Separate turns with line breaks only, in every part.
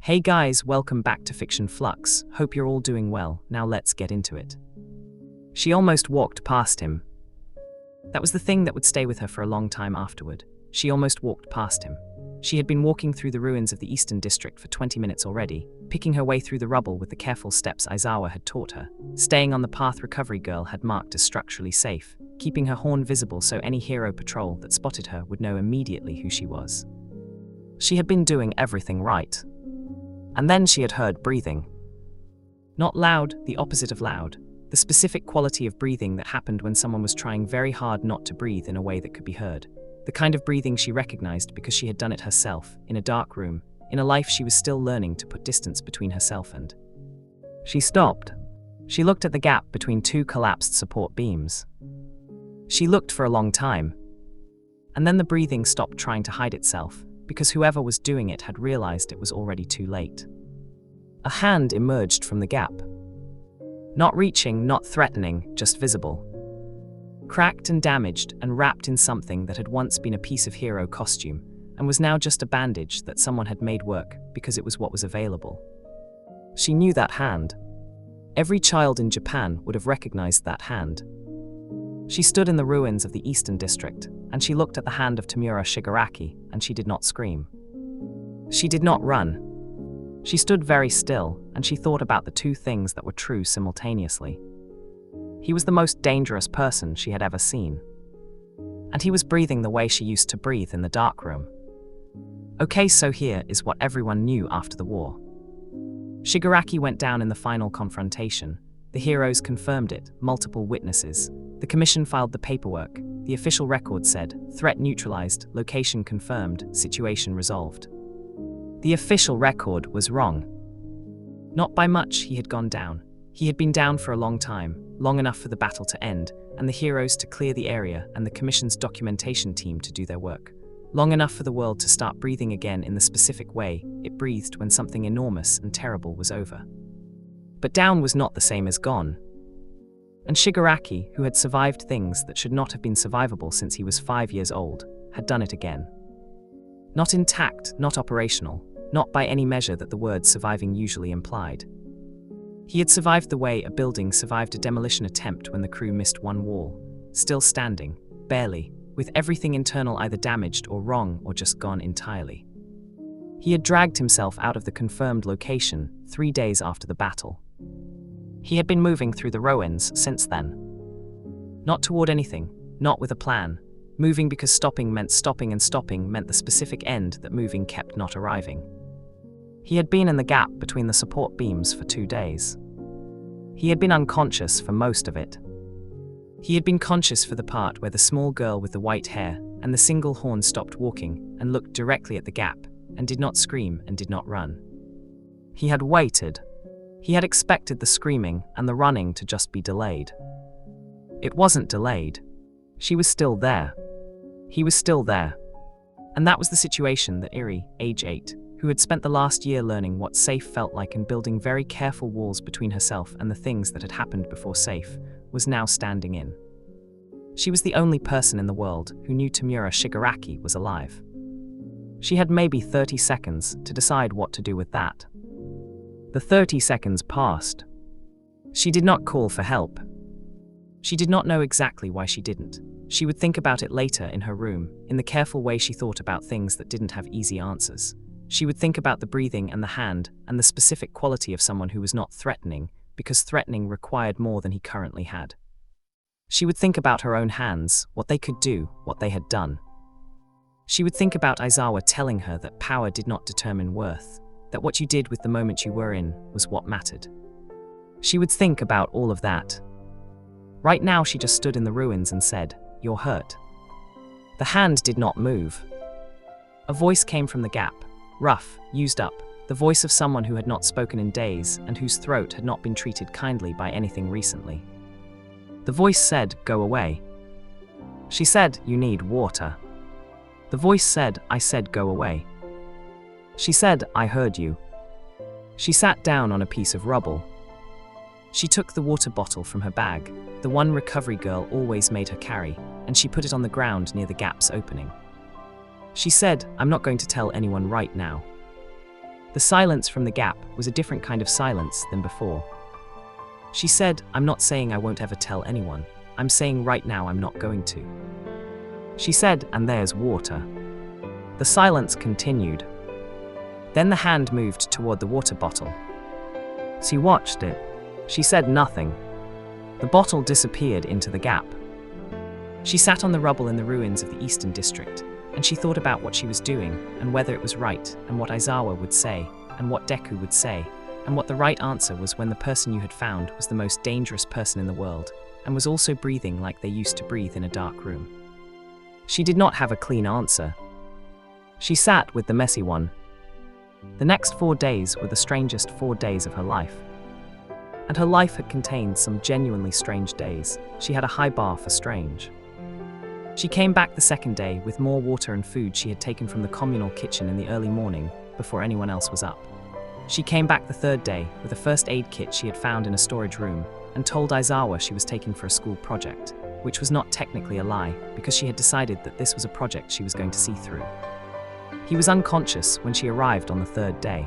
Hey guys, welcome back to Fiction Flux. Hope you're all doing well. Now let's get into it. She almost walked past him. That was the thing that would stay with her for a long time afterward. She almost walked past him. She had been walking through the ruins of the Eastern District for 20 minutes already, picking her way through the rubble with the careful steps Aizawa had taught her, staying on the path Recovery Girl had marked as structurally safe, keeping her horn visible so any hero patrol that spotted her would know immediately who she was. She had been doing everything right. And then she had heard breathing. Not loud, the opposite of loud. The specific quality of breathing that happened when someone was trying very hard not to breathe in a way that could be heard. The kind of breathing she recognized because she had done it herself, in a dark room, in a life she was still learning to put distance between herself and. She stopped. She looked at the gap between two collapsed support beams. She looked for a long time. And then the breathing stopped trying to hide itself, because whoever was doing it had realized it was already too late. A hand emerged from the gap. Not reaching, not threatening, just visible. Cracked and damaged and wrapped in something that had once been a piece of hero costume and was now just a bandage that someone had made work because it was what was available. She knew that hand. Every child in Japan would have recognized that hand. She stood in the ruins of the Eastern District, and she looked at the hand of Tamura Shigaraki, and she did not scream. She did not run. She stood very still, and she thought about the two things that were true simultaneously. He was the most dangerous person she had ever seen. And he was breathing the way she used to breathe in the darkroom. Okay, so here is what everyone knew after the war. Shigaraki went down in the final confrontation. The heroes confirmed it, multiple witnesses. The commission filed the paperwork. The official record said, threat neutralized, location confirmed, situation resolved. The official record was wrong. Not by much, he had gone down. He had been down for a long time, long enough for the battle to end, and the heroes to clear the area and the commission's documentation team to do their work. Long enough for the world to start breathing again in the specific way it breathed when something enormous and terrible was over. But down was not the same as gone. And Shigaraki, who had survived things that should not have been survivable since he was 5 years old, had done it again. Not intact, not operational, not by any measure that the word surviving usually implied. He had survived the way a building survived a demolition attempt when the crew missed one wall, still standing, barely, with everything internal either damaged or wrong or just gone entirely. He had dragged himself out of the confirmed location 3 days after the battle. He had been moving through the ruins since then. Not toward anything, not with a plan, moving because stopping meant stopping and stopping meant the specific end that moving kept not arriving. He had been in the gap between the support beams for 2 days. He had been unconscious for most of it. He had been conscious for the part where the small girl with the white hair and the single horn stopped walking and looked directly at the gap and did not scream and did not run. He had waited. He had expected the screaming and the running to just be delayed. It wasn't delayed. She was still there. He was still there. And that was the situation that Iri, age 8, who had spent the last year learning what safe felt like and building very careful walls between herself and the things that had happened before safe, was now standing in. She was the only person in the world who knew Tamura Shigaraki was alive. She had maybe 30 seconds to decide what to do with that. The 30 seconds passed. She did not call for help. She did not know exactly why she didn't. She would think about it later in her room, in the careful way she thought about things that didn't have easy answers. She would think about the breathing and the hand and the specific quality of someone who was not threatening, because threatening required more than he currently had. She would think about her own hands, what they could do, what they had done. She would think about Aizawa telling her that power did not determine worth, that what you did with the moment you were in was what mattered. She would think about all of that. Right now she just stood in the ruins and said, "You're hurt." The hand did not move. A voice came from the gap, rough, used up, the voice of someone who had not spoken in days and whose throat had not been treated kindly by anything recently. The voice said, "Go away." She said, "You need water." The voice said, "I said go away." She said, "I heard you." She sat down on a piece of rubble. She took the water bottle from her bag, the one Recovery Girl always made her carry, and she put it on the ground near the gap's opening. She said, "I'm not going to tell anyone right now." The silence from the gap was a different kind of silence than before. She said, "I'm not saying I won't ever tell anyone. I'm saying right now I'm not going to." She said, "And there's water." The silence continued. Then the hand moved toward the water bottle. She watched it. She said nothing. The bottle disappeared into the gap. She sat on the rubble in the ruins of the Eastern District, and she thought about what she was doing, and whether it was right, and what Aizawa would say, and what Deku would say, and what the right answer was when the person you had found was the most dangerous person in the world, and was also breathing like they used to breathe in a dark room. She did not have a clean answer. She sat with the messy one. The next 4 days were the strangest 4 days of her life. And her life had contained some genuinely strange days. She had a high bar for strange. She came back the second day with more water and food she had taken from the communal kitchen in the early morning, before anyone else was up. She came back the third day with a first aid kit she had found in a storage room, and told Aizawa she was taking for a school project, which was not technically a lie, because she had decided that this was a project she was going to see through. He was unconscious when she arrived on the third day.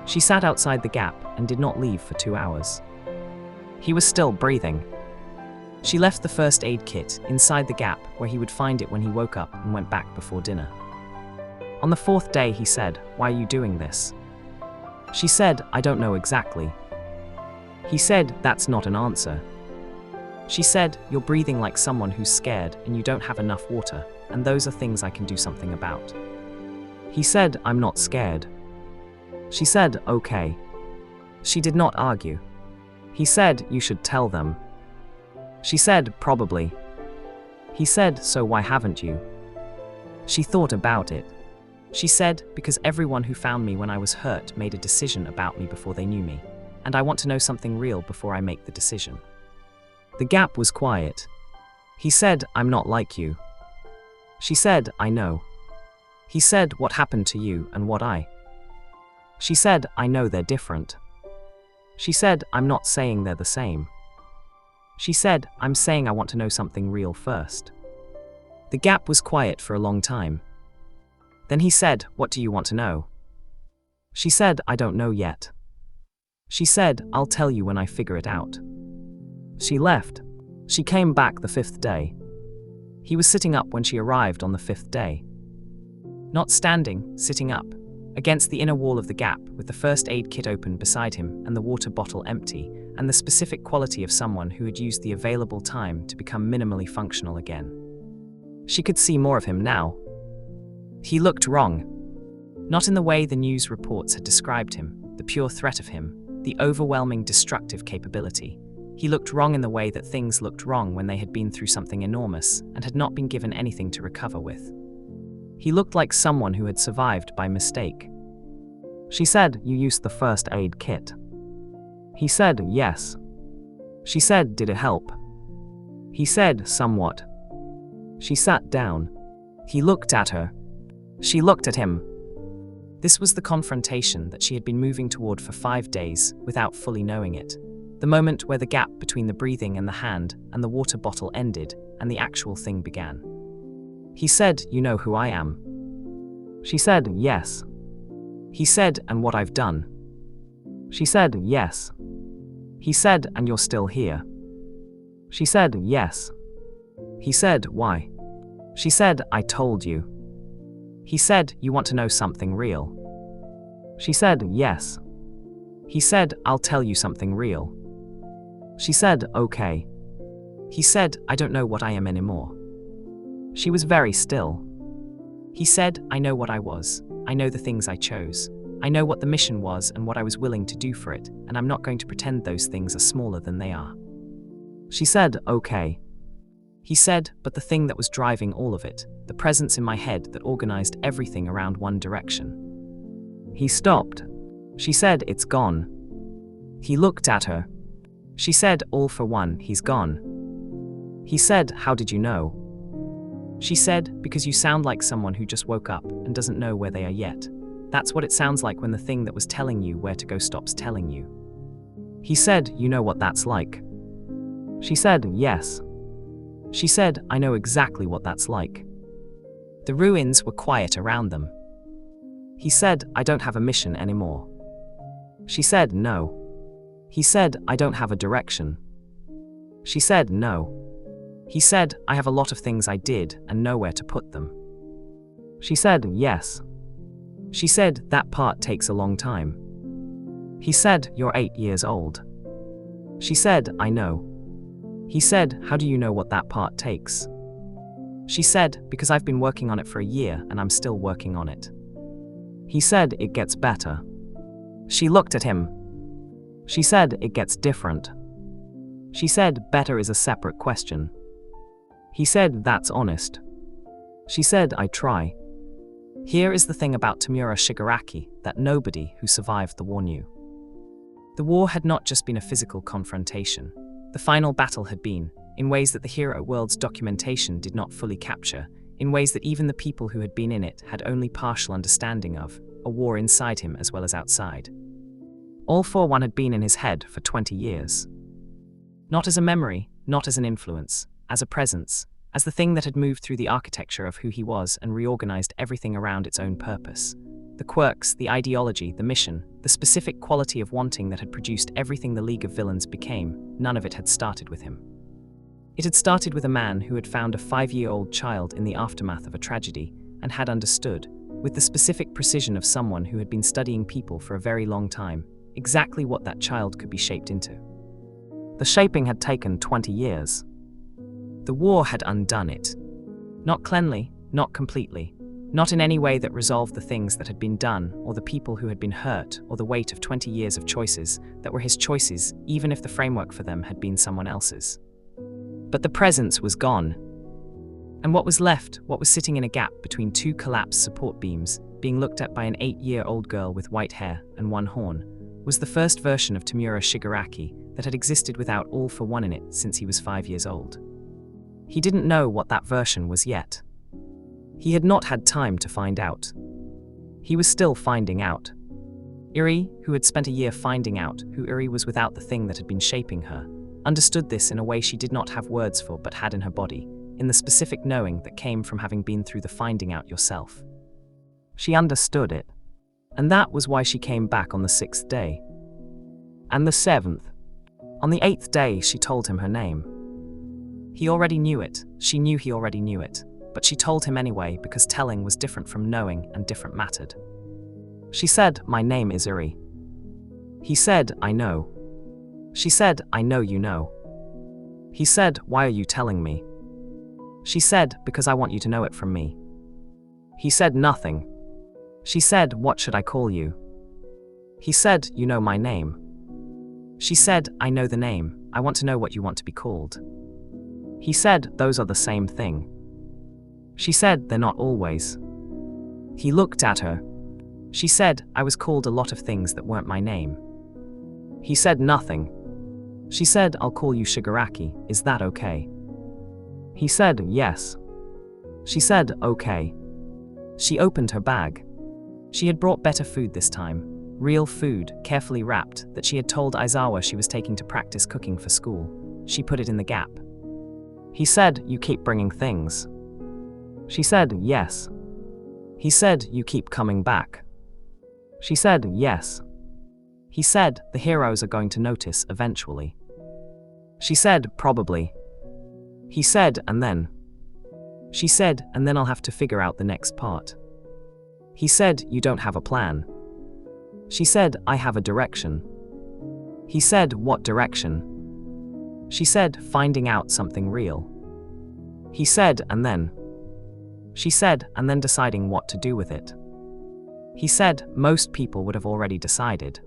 She sat outside the gap and did not leave for 2 hours. He was still breathing. She left the first aid kit inside the gap where he would find it when he woke up and went back before dinner. On the 4th day he said, "Why are you doing this?" She said, "I don't know exactly." He said, "That's not an answer." She said, "You're breathing like someone who's scared and you don't have enough water, and those are things I can do something about." He said, "I'm not scared." She said, "Okay." She did not argue. He said, "You should tell them." She said, "Probably." He said, "So why haven't you?" She thought about it. She said, "Because everyone who found me when I was hurt made a decision about me before they knew me, and I want to know something real before I make the decision." The gap was quiet. He said, "I'm not like you." She said, "I know." He said, "What happened to you and what I?" She said, "I know they're different." She said, "I'm not saying they're the same." She said, "I'm saying I want to know something real first." The gap was quiet for a long time. Then he said, "What do you want to know?" She said, "I don't know yet." She said, "I'll tell you when I figure it out." She left. She came back the 5th day. He was sitting up when she arrived on the 5th day. Not standing, sitting up, against the inner wall of the gap with the first aid kit open beside him and the water bottle empty, and the specific quality of someone who had used the available time to become minimally functional again. She could see more of him now. He looked wrong. Not in the way the news reports had described him, the pure threat of him, the overwhelming destructive capability. He looked wrong in the way that things looked wrong when they had been through something enormous and had not been given anything to recover with. He looked like someone who had survived by mistake. She said, "You used the first aid kit." He said, "Yes." She said, "Did it help?" He said, "Somewhat." She sat down. He looked at her. She looked at him. This was the confrontation that she had been moving toward for 5 days without fully knowing it. The moment where the gap between the breathing and the hand and the water bottle ended and the actual thing began. He said, "You know who I am?" She said, "Yes." He said, "And what I've done?" She said, "Yes." He said, "And you're still here?" She said, "Yes." He said, "Why?" She said, "I told you." He said, "You want to know something real?" She said, "Yes." He said, "I'll tell you something real." She said, "Okay." He said, "I don't know what I am anymore." She was very still. He said, "I know what I was. I know the things I chose. I know what the mission was and what I was willing to do for it, and I'm not going to pretend those things are smaller than they are." She said, "Okay." He said, "But the thing that was driving all of it, the presence in my head that organized everything around one direction." He stopped. She said, "It's gone." He looked at her. She said, "All for one, he's gone." He said, "How did you know?" She said, "Because you sound like someone who just woke up and doesn't know where they are yet. That's what it sounds like when the thing that was telling you where to go stops telling you." He said, "You know what that's like?" She said, "Yes." She said, "I know exactly what that's like." The ruins were quiet around them. He said, I don't have a mission anymore. She said, no. He said, I don't have a direction. She said, no. He said, I have a lot of things I did and nowhere to put them. She said, yes. She said, that part takes a long time. He said, you're 8 years old. She said, I know. He said, how do you know what that part takes? She said, because I've been working on it for a year and I'm still working on it. He said, it gets better. She looked at him. She said, it gets different. She said, better is a separate question. He said, that's honest. She said, I try. Here is the thing about Tamura Shigaraki that nobody who survived the war knew. The war had not just been a physical confrontation. The final battle had been, in ways that the Hero World's documentation did not fully capture, in ways that even the people who had been in it had only partial understanding of, a war inside him as well as outside. All for one had been in his head for 20 years. Not as a memory, not as an influence, as a presence, as the thing that had moved through the architecture of who he was and reorganized everything around its own purpose. The quirks, the ideology, the mission, the specific quality of wanting that had produced everything the League of Villains became, none of it had started with him. It had started with a man who had found a 5-year-old child in the aftermath of a tragedy and had understood, with the specific precision of someone who had been studying people for a very long time, exactly what that child could be shaped into. The shaping had taken 20 years. The war had undone it. Not cleanly, not completely, not in any way that resolved the things that had been done, or the people who had been hurt, or the weight of 20 years of choices that were his choices, even if the framework for them had been someone else's. But the presence was gone. And what was left, what was sitting in a gap between two collapsed support beams, being looked at by an 8-year-old girl with white hair and one horn, was the first version of Tamura Shigaraki that had existed without All for One in it since he was 5 years old. He didn't know what that version was yet. He had not had time to find out. He was still finding out. Iri, who had spent a year finding out who Iri was without the thing that had been shaping her, understood this in a way she did not have words for but had in her body, in the specific knowing that came from having been through the finding out yourself. She understood it. And that was why she came back on the 6th day. And the 7th. On the 8th day, she told him her name. He already knew it. She knew he already knew it. But she told him anyway because telling was different from knowing and different mattered. She said, my name is Iri. He said, I know. She said, I know you know. He said, why are you telling me? She said, because I want you to know it from me. He said nothing. She said, what should I call you? He said, you know my name. She said, I know the name. I want to know what you want to be called. He said, those are the same thing. She said, they're not always. He looked at her. She said, I was called a lot of things that weren't my name. He said nothing. She said, I'll call you Shigaraki, is that okay? He said, yes. She said, okay. She opened her bag. She had brought better food this time, real food, carefully wrapped, that she had told Aizawa she was taking to practice cooking for school. She put it in the gap. He said, you keep bringing things. She said, yes. He said, you keep coming back. She said, yes. He said, the heroes are going to notice eventually. She said, probably. He said, and then. She said, and then I'll have to figure out the next part. He said, you don't have a plan. She said, I have a direction. He said, what direction? She said, finding out something real. He said, and then. She said, and then deciding what to do with it. He said, most people would have already decided.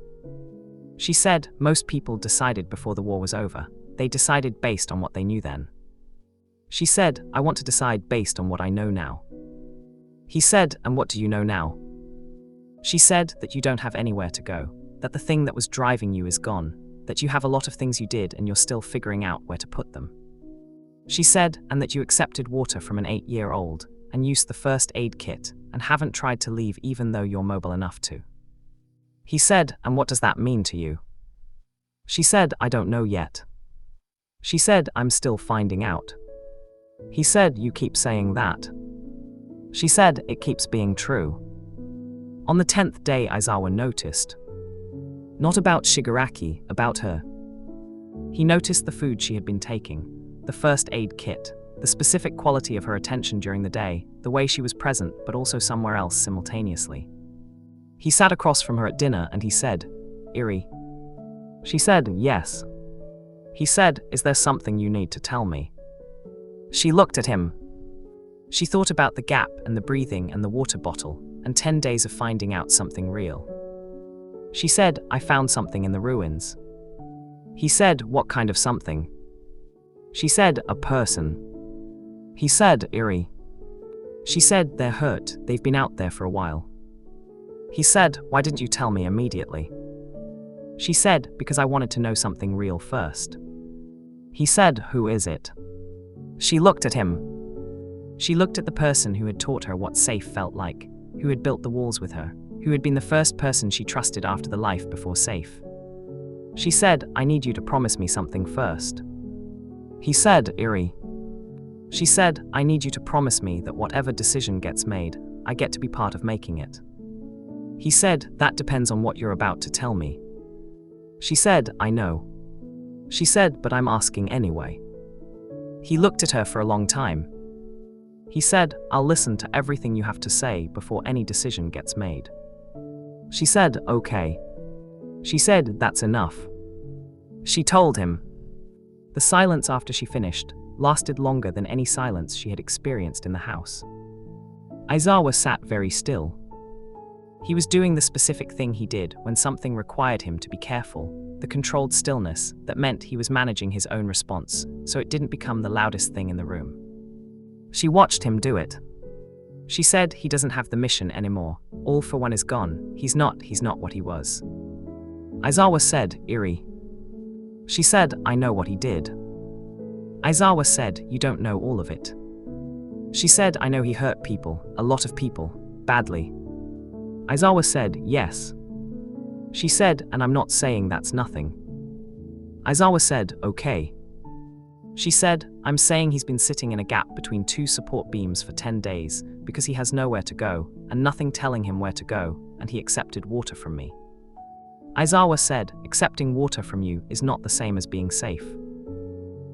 She said, most people decided before the war was over. They decided based on what they knew then. She said, I want to decide based on what I know now. He said, and what do you know now? She said that you don't have anywhere to go, that the thing that was driving you is gone, that you have a lot of things you did and you're still figuring out where to put them. She said, and that you accepted water from an 8-year-old, and used the first aid kit, and haven't tried to leave even though you're mobile enough to. He said, and what does that mean to you? She said, I don't know yet. She said, I'm still finding out. He said, you keep saying that. She said, it keeps being true. On the 10th day, Aizawa noticed. Not about Shigaraki, about her. He noticed the food she had been taking, the first aid kit, the specific quality of her attention during the day, the way she was present but also somewhere else simultaneously. He sat across from her at dinner and he said, "Iri." She said, "Yes." He said, "Is there something you need to tell me?" She looked at him. She thought about the gap and the breathing and the water bottle, and 10 days of finding out something real. She said, "I found something in the ruins." He said, "What kind of something?" She said, "A person." He said, "Iri." She said, "They're hurt, they've been out there for a while." He said, "Why didn't you tell me immediately?" She said, "Because I wanted to know something real first." He said, "Who is it?" She looked at him. She looked at the person who had taught her what safe felt like, who had built the walls with her, who had been the first person she trusted after the life before safe. She said, "I need you to promise me something first." He said, "Iri." She said, "I need you to promise me that whatever decision gets made, I get to be part of making it." He said, "That depends on what you're about to tell me." She said, "I know." She said, "But I'm asking anyway." He looked at her for a long time. He said, "I'll listen to everything you have to say before any decision gets made." She said, "Okay." She said, "That's enough." She told him. The silence after she finished lasted longer than any silence she had experienced in the house. Aizawa sat very still. He was doing the specific thing he did when something required him to be careful, the controlled stillness that meant he was managing his own response, so it didn't become the loudest thing in the room. She watched him do it. She said, "He doesn't have the mission anymore. All for one is gone. He's not what he was." Aizawa said, "Iri." She said, "I know what he did." Aizawa said, "You don't know all of it." She said, "I know he hurt people, a lot of people, badly." Aizawa said, "Yes." She said, "And I'm not saying that's nothing." Aizawa said, "Okay." She said, "I'm saying he's been sitting in a gap between two support beams for 10 days because he has nowhere to go and nothing telling him where to go, and he accepted water from me." Aizawa said, "Accepting water from you is not the same as being safe."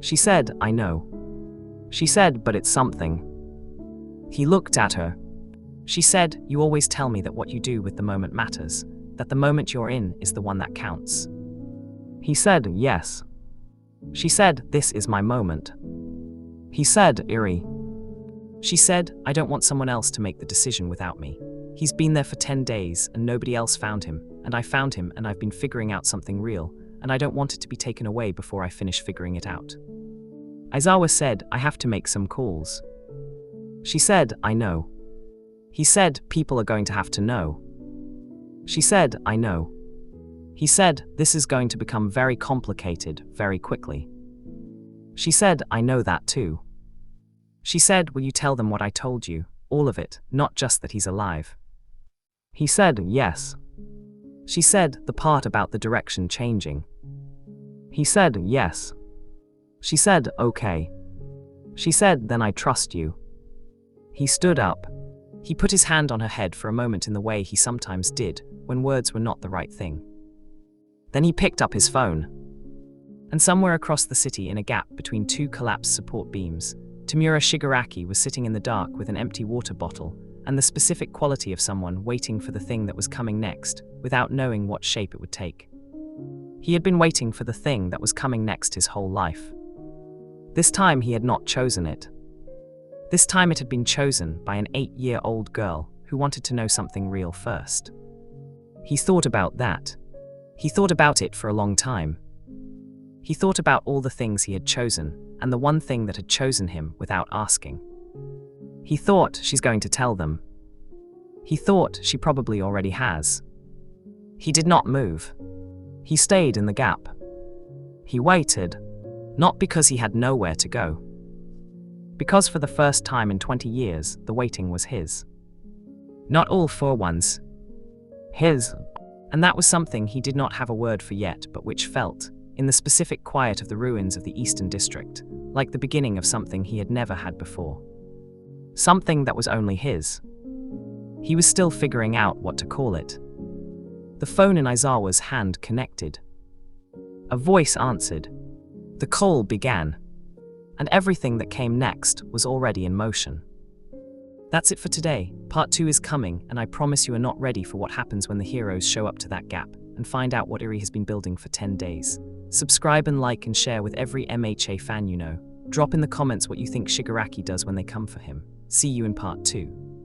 She said, "I know." She said, "But it's something." He looked at her. She said, "You always tell me that what you do with the moment matters, that the moment you're in is the one that counts." He said, "Yes." She said, "This is my moment." He said, "Iri." She said, "I don't want someone else to make the decision without me. He's been there for 10 days and nobody else found him, and I found him and I've been figuring out something real, and I don't want it to be taken away before I finish figuring it out." Aizawa said, "I have to make some calls." She said, "I know." He said, "People are going to have to know." She said, "I know." He said, "This is going to become very complicated very quickly." She said, "I know that too." She said, "Will you tell them what I told you, all of it, not just that he's alive?" He said, "Yes." She said, "The part about the direction changing?" He said, "Yes." She said, "Okay." She said, "Then I trust you." He stood up. He put his hand on her head for a moment in the way he sometimes did when words were not the right thing. Then he picked up his phone. And somewhere across the city in a gap between two collapsed support beams, Tamura Shigaraki was sitting in the dark with an empty water bottle and the specific quality of someone waiting for the thing that was coming next without knowing what shape it would take. He had been waiting for the thing that was coming next his whole life. This time he had not chosen it. This time it had been chosen by an 8-year-old girl who wanted to know something real first. He thought about that. He thought about it for a long time. He thought about all the things he had chosen, and the one thing that had chosen him without asking. He thought, she's going to tell them. He thought, she probably already has. He did not move. He stayed in the gap. He waited, not because he had nowhere to go. Because for the first time in 20 years, the waiting was his. Not all for once. His. And that was something he did not have a word for yet, but which felt, in the specific quiet of the ruins of the Eastern District, like the beginning of something he had never had before. Something that was only his. He was still figuring out what to call it. The phone in Aizawa's hand connected. A voice answered. The call began. And everything that came next was already in motion. That's it for today. Part 2 is coming, and I promise you are not ready for what happens when the heroes show up to that gap and find out what Iri has been building for 10 days. Subscribe and like and share with every MHA fan you know. Drop in the comments what you think Shigaraki does when they come for him. See you in part 2.